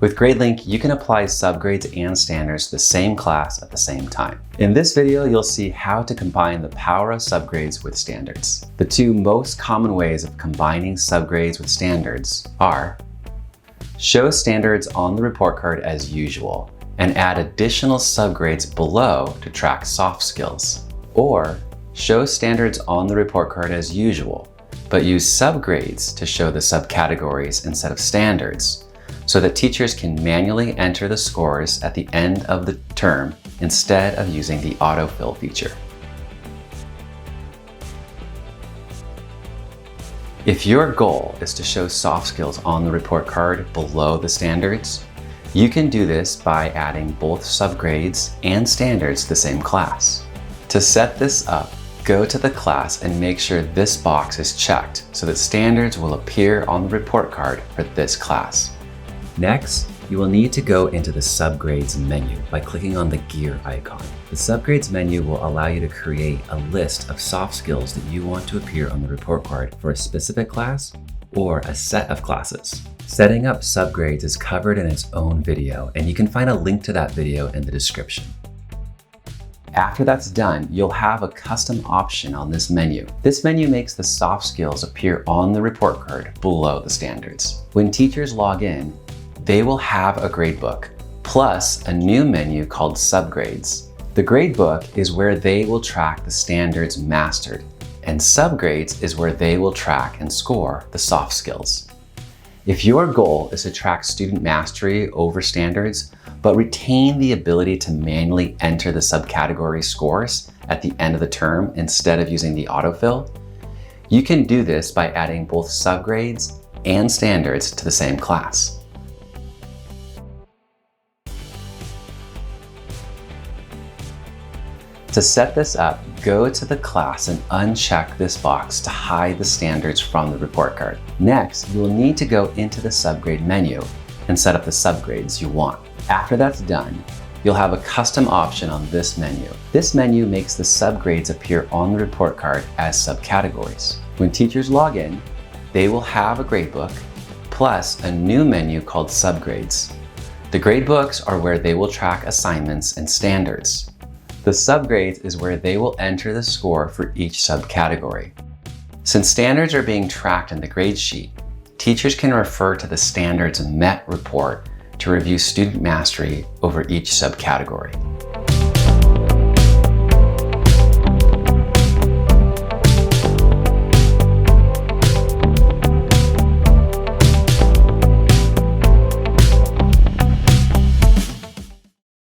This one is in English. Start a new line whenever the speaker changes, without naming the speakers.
With Gradelink, you can apply subgrades and standards to the same class at the same time. In this video, you'll see how to combine the power of subgrades with standards. The two most common ways of combining subgrades with standards are: show standards on the report card as usual and add additional subgrades below to track soft skills, or show standards on the report card as usual, but use subgrades to show the subcategories instead of standards, so that teachers can manually enter the scores at the end of the term instead of using the autofill feature. If your goal is to show soft skills on the report card below the standards, you can do this by adding both subgrades and standards to the same class. To set this up, go to the class and make sure this box is checked so that standards will appear on the report card for this class. Next, you will need to go into the Subgrades menu by clicking on the gear icon. The Subgrades menu will allow you to create a list of soft skills that you want to appear on the report card for a specific class or a set of classes. Setting up subgrades is covered in its own video, and you can find a link to that video in the description. After that's done, you'll have a custom option on this menu. This menu makes the soft skills appear on the report card below the standards. When teachers log in, they will have a gradebook, plus a new menu called Subgrades. The gradebook is where they will track the standards mastered, and Subgrades is where they will track and score the soft skills. If your goal is to track student mastery over standards, but retain the ability to manually enter the subcategory scores at the end of the term instead of using the autofill, you can do this by adding both subgrades and standards to the same class. To set this up, go to the class and uncheck this box to hide the standards from the report card. Next, you will need to go into the subgrade menu and set up the subgrades you want. After that's done, you'll have a custom option on this menu. This menu makes the subgrades appear on the report card as subcategories. When teachers log in, they will have a gradebook plus a new menu called Subgrades. The gradebooks are where they will track assignments and standards. The subgrades is where they will enter the score for each subcategory. Since standards are being tracked in the grade sheet, teachers can refer to the standards met report to review student mastery over each subcategory.